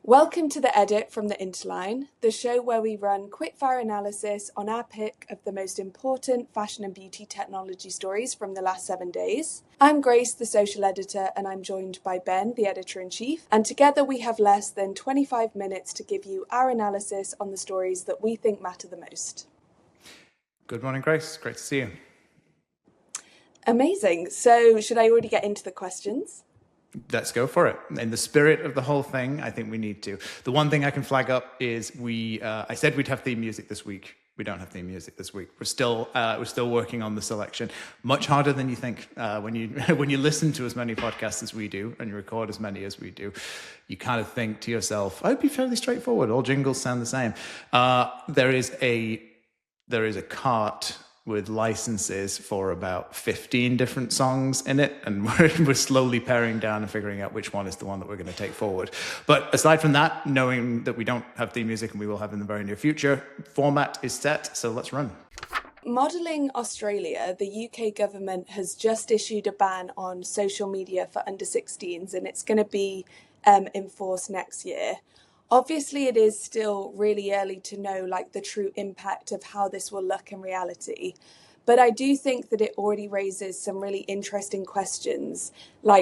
Welcome to The Edit from the Interline, the show where we run quickfire analysis on our pick of the most important fashion and beauty technology stories from the last 7 days. I'm Grace, the social editor, and I'm joined by Ben, the editor-in-chief, and together we have less than 25 minutes to give you our analysis on the stories that we think matter the most. Good morning, Grace. Great to see you. Amazing. So should I already get into the questions? Let's go for it. In the spirit of the whole thing, I think we need to. The one thing I can flag up is I said we'd have theme music this week. We don't have theme music this week. We're still working on the selection. Much harder than you think. When you listen to as many podcasts as we do and you record as many as we do, you kind of think to yourself, "I'd be fairly straightforward. All jingles sound the same." There is a cart with licenses for about 15 different songs in it, and we're slowly paring down and figuring out which one is the one that we're going to take forward. But aside from that, knowing that we don't have theme music and we will have in the very near future, format is set, so let's run. Modelling Australia, the UK government has just issued a ban on social media for under 16s, and it's going to be enforced next year. Obviously, it is still really early to know the true impact of how this will look in reality. But I do think that it already raises some really interesting questions,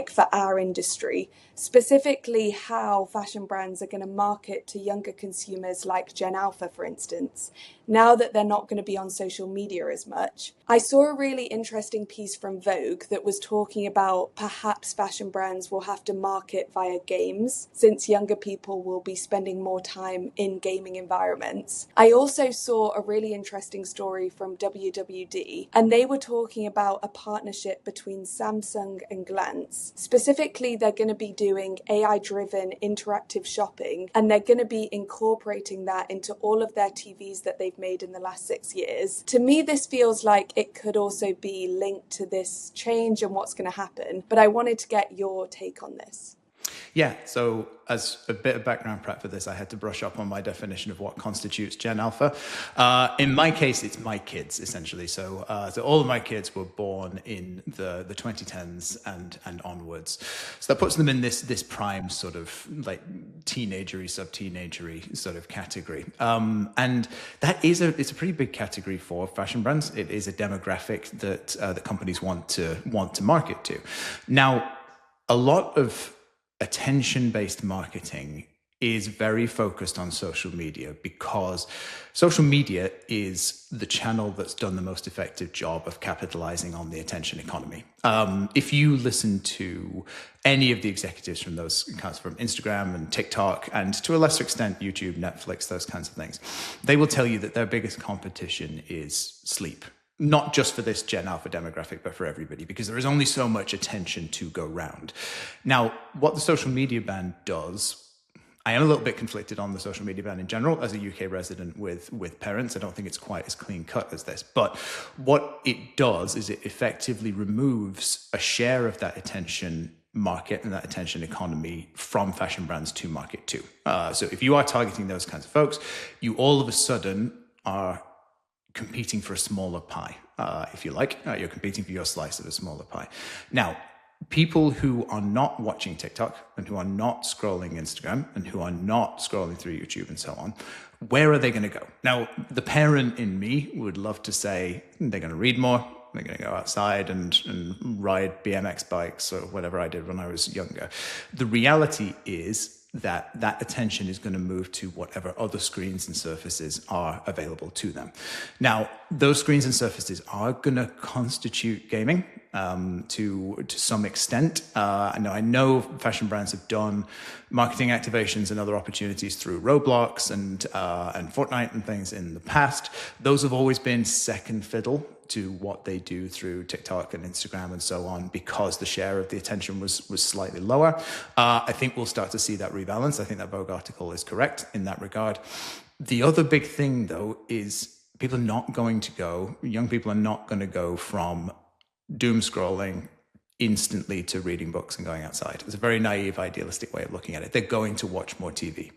for our industry, specifically how fashion brands are going to market to younger consumers like Gen Alpha, for instance, now that they're not going to be on social media as much. I saw a really interesting piece from Vogue that was talking about perhaps fashion brands will have to market via games, since younger people will be spending more time in gaming environments. I also saw a really interesting story from WWD, and they were talking about a partnership between Samsung and Glance. Specifically, they're going to be doing AI-driven interactive shopping, and they're going to be incorporating that into all of their TVs that they've made in the last 6 years. To me, this feels like it could also be linked to this change and what's going to happen, but I wanted to get your take on this. Yeah, so as a bit of background prep for this, I had to brush up on my definition of what constitutes Gen Alpha. In my case, it's my kids, essentially. So all of my kids were born in the 2010s and onwards. So that puts them in this prime sort of teenagery, sub-teenagery sort of category. And it's a pretty big category for fashion brands. It is a demographic that companies want to market to. Now, a lot of attention-based marketing is very focused on social media because social media is the channel that's done the most effective job of capitalizing on the attention economy. If you listen to any of the executives from those accounts, from Instagram and TikTok, and to a lesser extent, YouTube, Netflix, those kinds of things, they will tell you that their biggest competition is sleep. Not just for this Gen Alpha demographic, but for everybody, because there is only so much attention to go round. Now, what the social media ban does, I am a little bit conflicted on the social media ban in general as a UK resident with parents. I don't think it's quite as clean cut as this. But what it does is it effectively removes a share of that attention market and that attention economy from fashion brands to market to. So if you are targeting those kinds of folks, you all of a sudden are competing for a smaller pie, if you like. You're competing for your slice of a smaller pie. Now, people who are not watching TikTok and who are not scrolling Instagram and who are not scrolling through YouTube and so on, where are they going to go? Now, the parent in me would love to say they're going to read more, they're going to go outside and ride BMX bikes or whatever I did when I was younger. The reality is that attention is going to move to whatever other screens and surfaces are available to them. Now, those screens and surfaces are going to constitute gaming to some extent. I know fashion brands have done marketing activations and other opportunities through Roblox and Fortnite and things in the past. Those have always been second fiddle to what they do through TikTok and Instagram and so on, because the share of the attention was slightly lower. I think we'll start to see that rebalance. I think that Vogue article is correct in that regard. The other big thing, though, is young people are not going to go from doom scrolling instantly to reading books and going outside. It's a very naive, idealistic way of looking at it. They're going to watch more TV.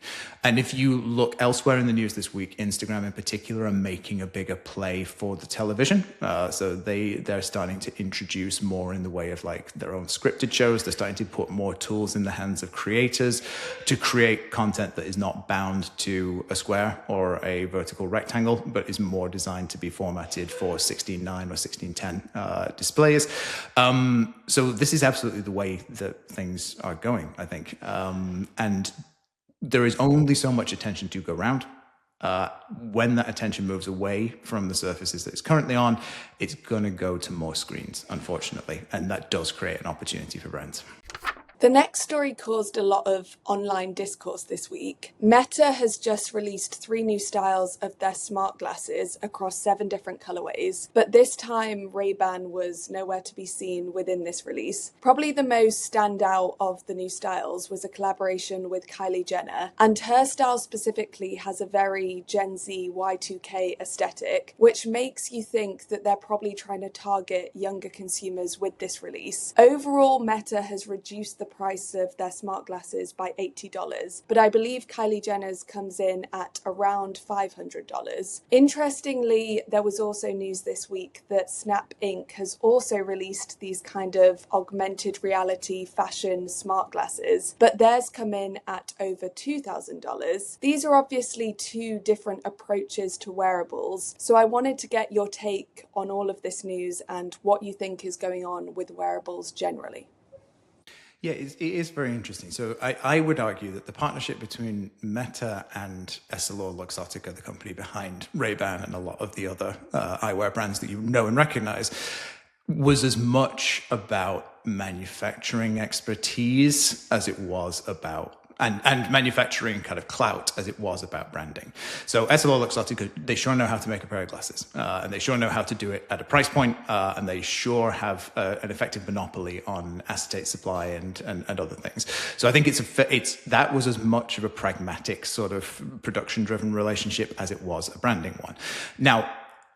And if you look elsewhere in the news this week, Instagram in particular are making a bigger play for the television. So they're starting to introduce more in the way of like their own scripted shows. They're starting to put more tools in the hands of creators to create content that is not bound to a square or a vertical rectangle, but is more designed to be formatted for 16:9 or 16:10 displays. So this is absolutely the way that things are going, I think. And there is only so much attention to go around. When that attention moves away from the surfaces that it's currently on, it's going to go to more screens, unfortunately. And that does create an opportunity for brands. The next story caused a lot of online discourse this week. Meta has just released 3 new styles of their smart glasses across 7 different colorways, but this time Ray-Ban was nowhere to be seen within this release. Probably the most standout of the new styles was a collaboration with Kylie Jenner, and her style specifically has a very Gen Z Y2K aesthetic, which makes you think that they're probably trying to target younger consumers with this release. Overall, Meta has reduced the price of their smart glasses by $80, but I believe Kylie Jenner's comes in at around $500. Interestingly, there was also news this week that Snap Inc. has also released these kind of augmented reality fashion smart glasses, but theirs come in at over $2,000. These are obviously 2 different approaches to wearables, so I wanted to get your take on all of this news and what you think is going on with wearables generally. Yeah, it is very interesting. So I would argue that the partnership between Meta and EssilorLuxottica, the company behind Ray-Ban and a lot of the other eyewear brands that you know and recognize, was as much about manufacturing expertise as it was about and manufacturing kind of clout as it was about branding. So EssilorLuxottica, they sure know how to make a pair of glasses, and they sure know how to do it at a price point, and they sure have an effective monopoly on acetate supply and other things. So I think that was as much of a pragmatic sort of production-driven relationship as it was a branding one. Now,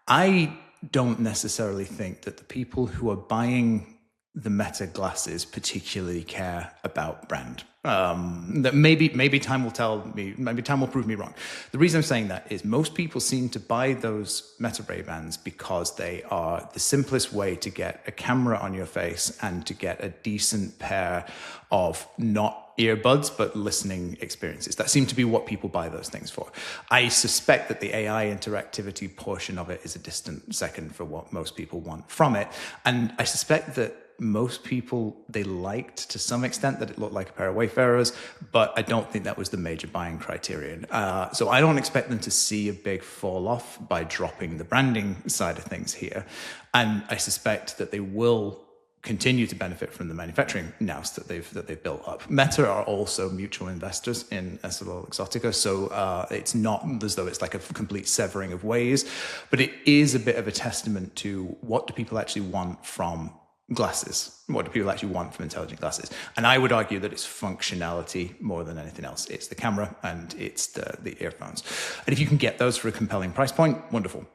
I don't necessarily think that the people who are buying the Meta glasses particularly care about brand. That maybe time will tell me, maybe time will prove me wrong. The reason I'm saying that is most people seem to buy those Meta Ray-Bans because they are the simplest way to get a camera on your face and to get a decent pair of not earbuds, but listening experiences. That seems to be what people buy those things for. I suspect that the AI interactivity portion of it is a distant second for what most people want from it. And I suspect that most people, they liked to some extent that it looked like a pair of Wayfarers, but I don't think that was the major buying criterion. So I don't expect them to see a big fall off by dropping the branding side of things here. And I suspect that they will continue to benefit from the manufacturing nous that they've built up. Meta are also mutual investors in EssilorLuxottica, so it's not as though it's like a complete severing of ways, but it is a bit of a testament to what do people actually want from glasses. What do people actually want from intelligent glasses? And I would argue that it's functionality more than anything else. It's the camera and it's the earphones. And if you can get those for a compelling price point, wonderful.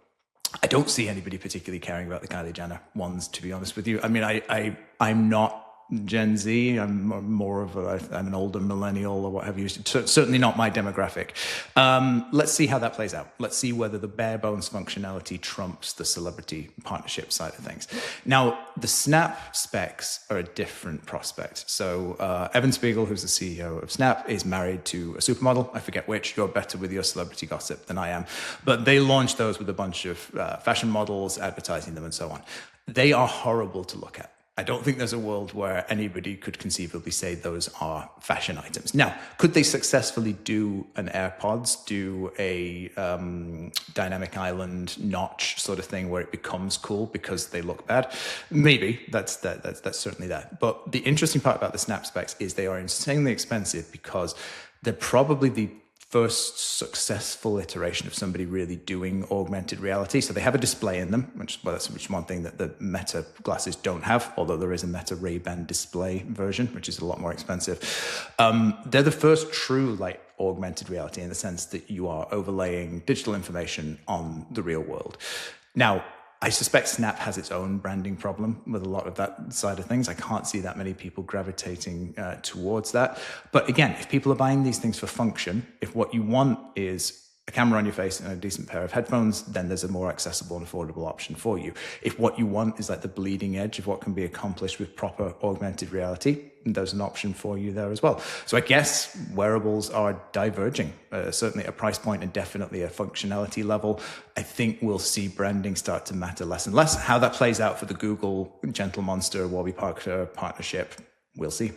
I don't see anybody particularly caring about the Kylie Jenner ones, to be honest with you. I mean, I'm not Gen Z. I'm an older millennial or what have you. Certainly not my demographic. Let's see how that plays out. Let's see whether the bare bones functionality trumps the celebrity partnership side of things. Now, the Snap specs are a different prospect. So Evan Spiegel, who's the CEO of Snap, is married to a supermodel. I forget which. You're better with your celebrity gossip than I am. But they launched those with a bunch of fashion models, advertising them and so on. They are horrible to look at. I don't think there's a world where anybody could conceivably say those are fashion items. Now, could they successfully do an AirPods, do a dynamic island notch sort of thing where it becomes cool because they look bad? Maybe, that's certainly that. But the interesting part about the Snap specs is they are insanely expensive because they're probably the first successful iteration of somebody really doing augmented reality. So they have a display in them, which is one thing that the Meta glasses don't have, although there is a Meta Ray-Ban display version, which is a lot more expensive. They're the first true augmented reality in the sense that you are overlaying digital information on the real world. Now, I suspect Snap has its own branding problem with a lot of that side of things. I can't see that many people gravitating towards that. But again, if people are buying these things for function, if what you want is a camera on your face and a decent pair of headphones, then there's a more accessible and affordable option for you. If what you want is like the bleeding edge of what can be accomplished with proper augmented reality, there's an option for you there as well. So I guess wearables are diverging, certainly at a price point and definitely a functionality level. I think we'll see branding start to matter less and less. How that plays out for the Google Gentle Monster Warby Parker partnership, we'll see.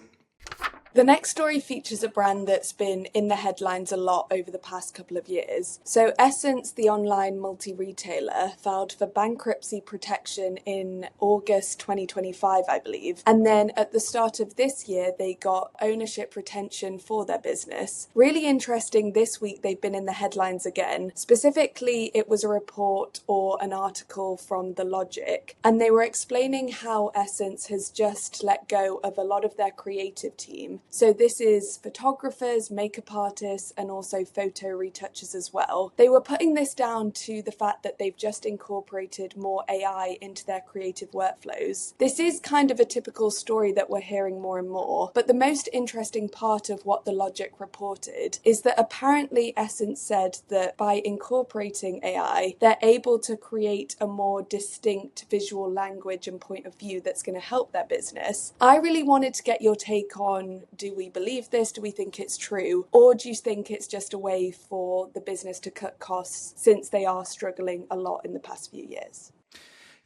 The next story features a brand that's been in the headlines a lot over the past couple of years. So Essence, the online multi-retailer, filed for bankruptcy protection in August 2025, I believe. And then at the start of this year, they got ownership retention for their business. Really interesting, this week they've been in the headlines again. Specifically, it was a report or an article from The Logic, and they were explaining how Essence has just let go of a lot of their creative team. So this is photographers, makeup artists, and also photo retouchers as well. They were putting this down to the fact that they've just incorporated more AI into their creative workflows. This is kind of a typical story that we're hearing more and more, but the most interesting part of what The Logic reported is that apparently Essence said that by incorporating AI, they're able to create a more distinct visual language and point of view that's going to help their business. I really wanted to get your take on, do we believe this? Do we think it's true? Or do you think it's just a way for the business to cut costs since they are struggling a lot in the past few years?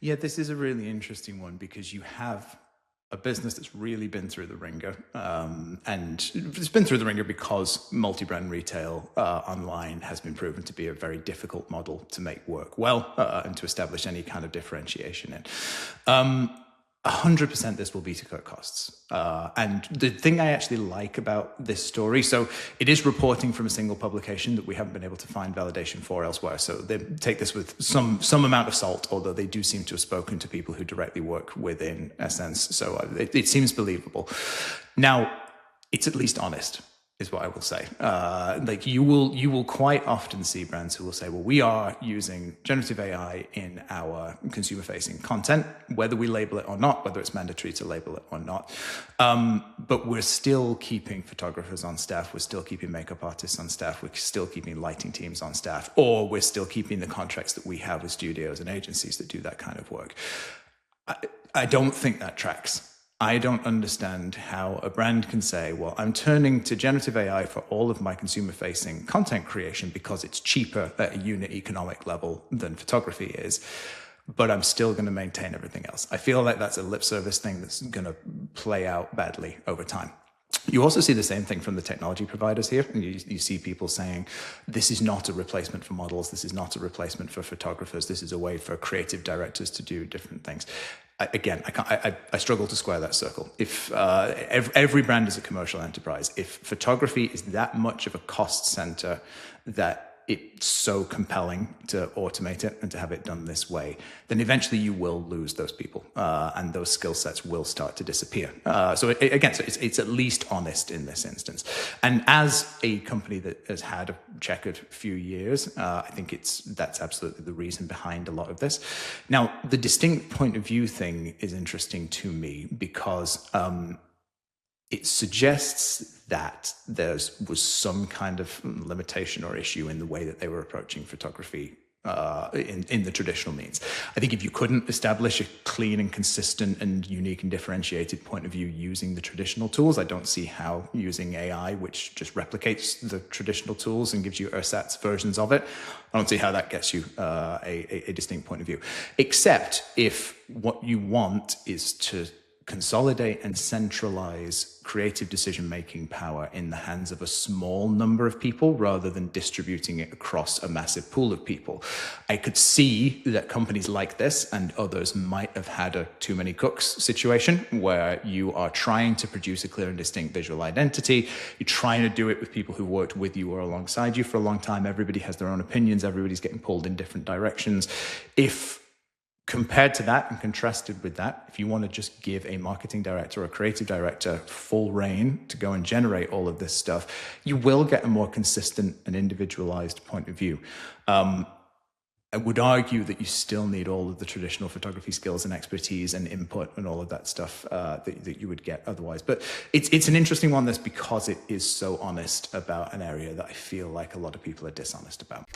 Yeah, this is a really interesting one because you have a business that's really been through the ringer. And it's been through the ringer because multi-brand retail online has been proven to be a very difficult model to make work well and to establish any kind of differentiation in. 100% this will be to cut costs. And the thing I actually like about this story, so it is reporting from a single publication that we haven't been able to find validation for elsewhere. So they take this with some amount of salt, although they do seem to have spoken to people who directly work within Essence. So it seems believable. Now, it's at least honest, is what I will say. Like you will quite often see brands who will say, well, we are using generative AI in our consumer-facing content, whether we label it or not, whether it's mandatory to label it or not. But we're still keeping photographers on staff, we're still keeping makeup artists on staff, we're still keeping lighting teams on staff, or we're still keeping the contracts that we have with studios and agencies that do that kind of work. I don't think that tracks. I don't understand how a brand can say, well, I'm turning to generative AI for all of my consumer-facing content creation because it's cheaper at a unit economic level than photography is, but I'm still going to maintain everything else. I feel like that's a lip service thing that's going to play out badly over time. You also see the same thing from the technology providers here. You see people saying, this is not a replacement for models. This is not a replacement for photographers. This is a way for creative directors to do different things. I struggle to square that circle. If every brand is a commercial enterprise, if photography is that much of a cost center that it's so compelling to automate it and to have it done this way, then eventually you will lose those people and those skill sets will start to disappear. So it's at least honest in this instance. And as a company that has had a checkered few years, I think that's absolutely the reason behind a lot of this. Now, the distinct point of view thing is interesting to me because it suggests that there was some kind of limitation or issue in the way that they were approaching photography in the traditional means. I think if you couldn't establish a clean and consistent and unique and differentiated point of view using the traditional tools, I don't see how using AI, which just replicates the traditional tools and gives you ersatz versions of it, I don't see how that gets you a distinct point of view. Except if what you want is to consolidate and centralize creative decision-making power in the hands of a small number of people rather than distributing it across a massive pool of people. I could see that companies like this and others might have had a too many cooks situation where you are trying to produce a clear and distinct visual identity. You're trying to do it with people who worked with you or alongside you for a long time. Everybody has their own opinions. Everybody's getting pulled in different directions. If compared to that and contrasted with that, if you want to just give a marketing director or a creative director full reign to go and generate all of this stuff, you will get a more consistent and individualized point of view. I would argue that you still need all of the traditional photography skills and expertise and input and all of that stuff that you would get otherwise. But it's an interesting one, this, because it is so honest about an area that I feel like a lot of people are dishonest about.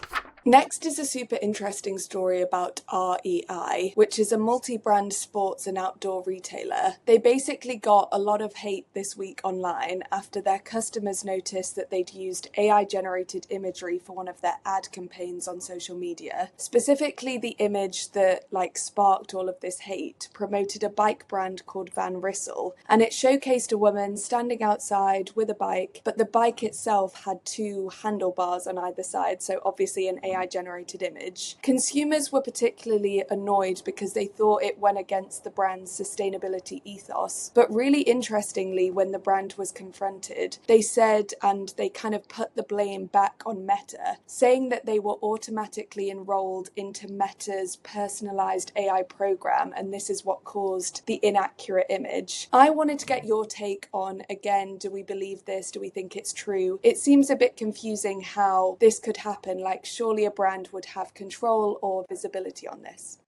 Next is a super interesting story about REI, which is a multi-brand sports and outdoor retailer. They basically got a lot of hate this week online after their customers noticed that they'd used AI-generated imagery for one of their ad campaigns on social media. Specifically, the image that sparked all of this hate promoted a bike brand called Van Rissel, and it showcased a woman standing outside with a bike, but the bike itself had two handlebars on either side, so obviously an AI-generated image. Consumers were particularly annoyed because they thought it went against the brand's sustainability ethos. But really interestingly, when the brand was confronted, they said, and they kind of put the blame back on Meta, saying that they were automatically enrolled into Meta's personalized AI program, and this is what caused the inaccurate image. I wanted to get your take on, again, do we believe this? Do we think it's true? It seems a bit confusing how this could happen. Surely a brand would have control or visibility on this.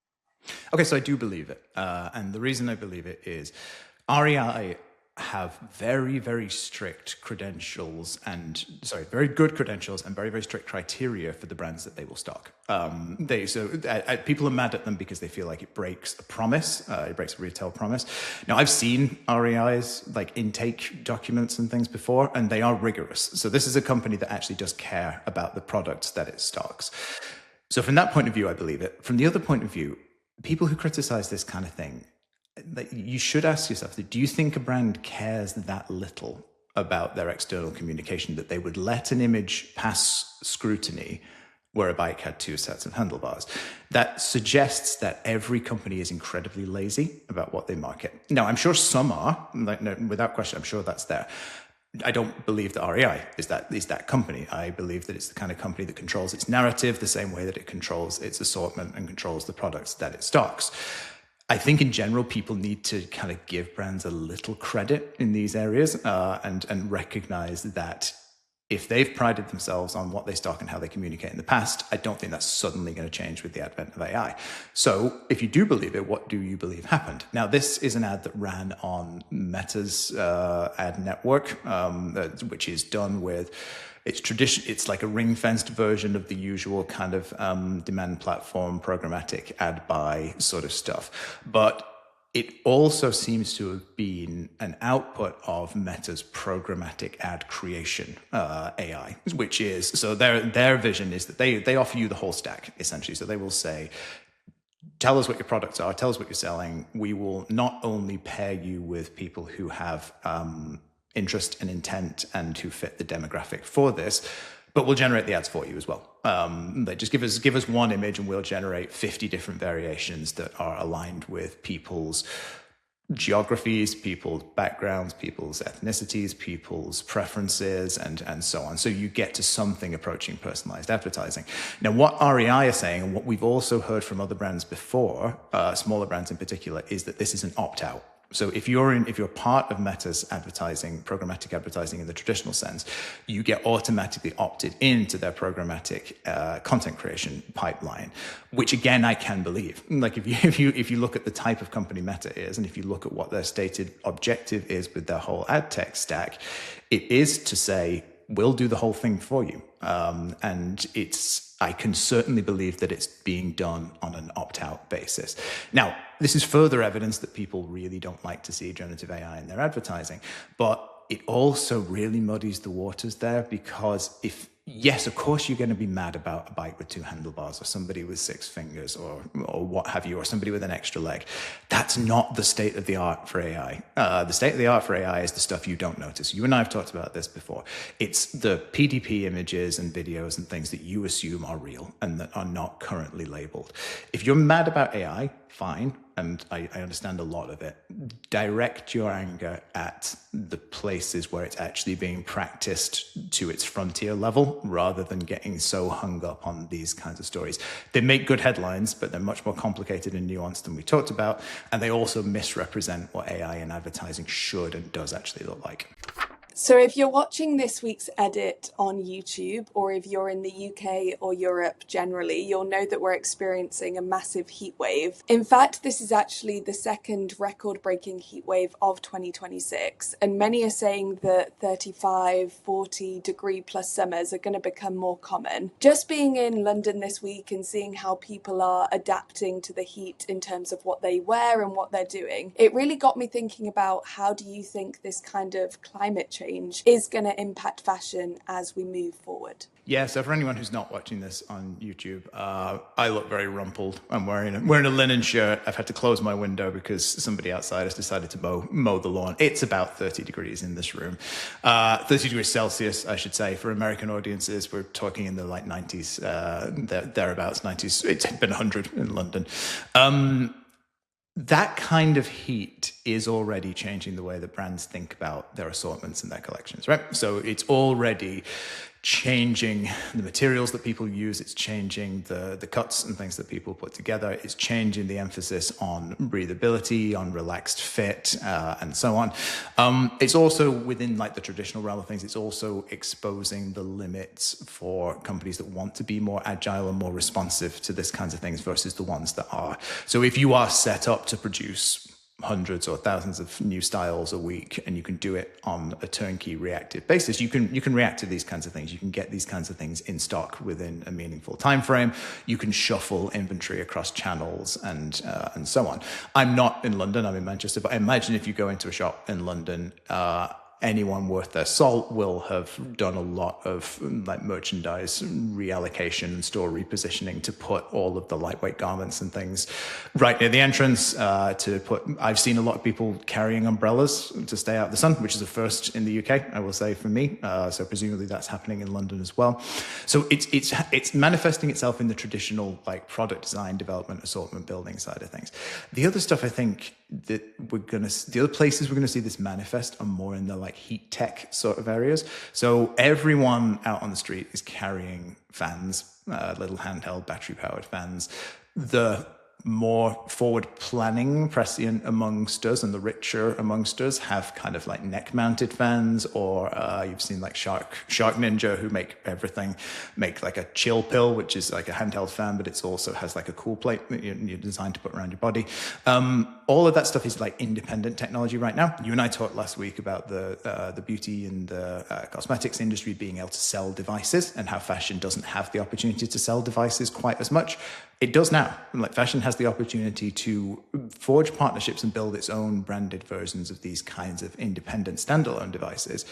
Okay, so I do believe it. And the reason I believe it is REI have very, very strict credentials very good credentials and very, very strict criteria for the brands that they will stock. People are mad at them because they feel like it breaks a promise, it breaks a retail promise. Now, I've seen REI's intake documents and things before, and they are rigorous. So this is a company that actually does care about the products that it stocks. So from that point of view, I believe it. From the other point of view, people who criticize this kind of thing, you should ask yourself, do you think a brand cares that little about their external communication that they would let an image pass scrutiny where a bike had two sets of handlebars? That suggests that every company is incredibly lazy about what they market. Now, I'm sure some are, without question, I'm sure that's there. I don't believe that REI is that company. I believe that it's the kind of company that controls its narrative the same way that it controls its assortment and controls the products that it stocks. I think in general, people need to kind of give brands a little credit in these areas and recognize that if they've prided themselves on what they stock and how they communicate in the past, I don't think that's suddenly going to change with the advent of AI. So if you do believe it, what do you believe happened? Now, this is an ad that ran on Meta's ad network, which is done with it's like a ring-fenced version of the usual kind of demand platform, programmatic ad buy sort of stuff. But it also seems to have been an output of Meta's programmatic ad creation AI, which is, so their vision is that they offer you the whole stack, essentially. So they will say, tell us what your products are, tell us what you're selling. We will not only pair you with people who have interest and intent and who fit the demographic for this, but we'll generate the ads for you as well. They just give us one image and we'll generate 50 different variations that are aligned with people's geographies, people's backgrounds, people's ethnicities, people's preferences, and so on. So you get to something approaching personalized advertising. Now, what REI are saying, and what we've also heard from other brands before, smaller brands in particular, is that this is an opt-out. So if you're part of Meta's advertising, programmatic advertising in the traditional sense, you get automatically opted into their programmatic content creation pipeline, which again I can believe. Like if you look at the type of company Meta is, and if you look at what their stated objective is with their whole ad tech stack, it is to say, we'll do the whole thing for you. And I can certainly believe that it's being done on an opt-out basis. Now, this is further evidence that people really don't like to see generative AI in their advertising, but it also really muddies the waters there, because yes, of course, you're going to be mad about a bike with two handlebars or somebody with 6 fingers or what have you, or somebody with an extra leg. That's not the state of the art for AI. The state of the art for AI is the stuff you don't notice. You and I have talked about this before. It's the PDP images and videos and things that you assume are real and that are not currently labeled. If you're mad about AI, fine, and I understand a lot of it. Direct your anger at the places where it's actually being practiced to its frontier level, rather than getting so hung up on these kinds of stories. They make good headlines, but they're much more complicated and nuanced than we talked about, and they also misrepresent what AI in advertising should and does actually look like. So, if you're watching this week's edit on YouTube, or if you're in the UK or Europe generally, you'll know that we're experiencing a massive heat wave. In fact, this is actually the second record breaking heat wave of 2026, and many are saying that 35, 40 degree plus summers are going to become more common. Just being in London this week and seeing how people are adapting to the heat in terms of what they wear and what they're doing, it really got me thinking about how do you think this kind of climate change is going to impact fashion as we move forward. Yeah, so for anyone who's not watching this on YouTube, I look very rumpled. I'm wearing a linen shirt. I've had to close my window because somebody outside has decided to mow the lawn. It's about 30 degrees in this room. 30 degrees Celsius, I should say. For American audiences, we're talking in the like 90s, thereabouts, 90s. It's been 100 in London. That kind of heat is already changing the way that brands think about their assortments and their collections, right? So it's already changing the materials that people use. It's changing the cuts and things that people put together. It's changing the emphasis on breathability, on relaxed fit, and so on. It's also within like the traditional realm of things. It's also exposing the limits for companies that want to be more agile and more responsive to this kinds of things versus the ones that are. So if you are set up to produce hundreds or thousands of new styles a week, and you can do it on a turnkey reactive basis, you can react to these kinds of things. You can get these kinds of things in stock within a meaningful time frame. You can shuffle inventory across channels and so on. I'm not in London, I'm in Manchester, but imagine if you go into a shop in London, anyone worth their salt will have done a lot of like merchandise reallocation and store repositioning to put all of the lightweight garments and things right near the entrance. I've seen a lot of people carrying umbrellas to stay out of the sun, which is a first in the UK, I will say, for me. So presumably that's happening in London as well. So it's manifesting itself in the traditional like product design, development, assortment building side of things. The other stuff I think that the other places we're gonna see this manifest are more in the like heat tech sort of areas. So everyone out on the street is carrying fans, little handheld battery powered fans. The more forward planning prescient amongst us and the richer amongst us have kind of like neck mounted fans, or you've seen like Shark Ninja, who make like a chill pill, which is like a handheld fan, but it also has like a cool plate that you're designed to put around your body. All of that stuff is like independent technology right now. You and I talked last week about the beauty and the cosmetics industry being able to sell devices, and how fashion doesn't have the opportunity to sell devices quite as much. It does now. Like fashion has the opportunity to forge partnerships and build its own branded versions of these kinds of independent standalone devices.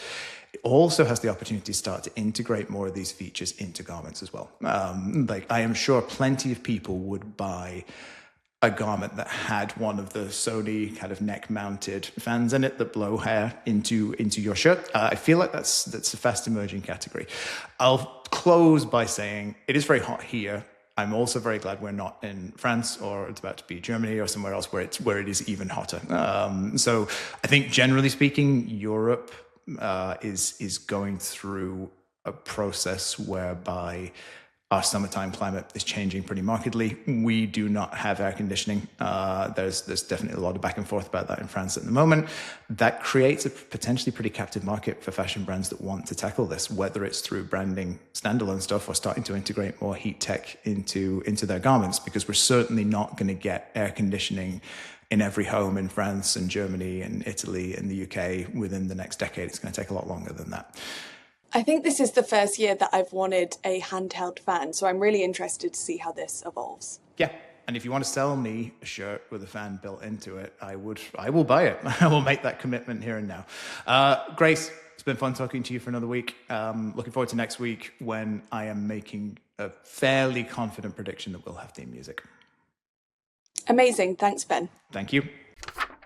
It also has the opportunity to start to integrate more of these features into garments as well. Like I am sure plenty of people would buy a garment that had one of the Sony kind of neck-mounted fans in it that blow hair into your shirt. I feel like that's a fast emerging category. I'll close by saying it is very hot here. I'm also very glad we're not in France, or it's about to be Germany or somewhere else where it is even hotter. So I think generally speaking, Europe is going through a process whereby our summertime climate is changing pretty markedly. We do not have air conditioning. There's definitely a lot of back and forth about that in France at the moment. That creates a potentially pretty captive market for fashion brands that want to tackle this, whether it's through branding standalone stuff or starting to integrate more heat tech into their garments, because we're certainly not going to get air conditioning in every home in France and Germany and Italy and the UK within the next decade. It's going to take a lot longer than that. I think this is the first year that I've wanted a handheld fan, so I'm really interested to see how this evolves. Yeah. And if you want to sell me a shirt with a fan built into it, I will buy it. I will make that commitment here and now. Grace, it's been fun talking to you for another week. Looking forward to next week when I am making a fairly confident prediction that we'll have theme music. Amazing. Thanks, Ben. Thank you.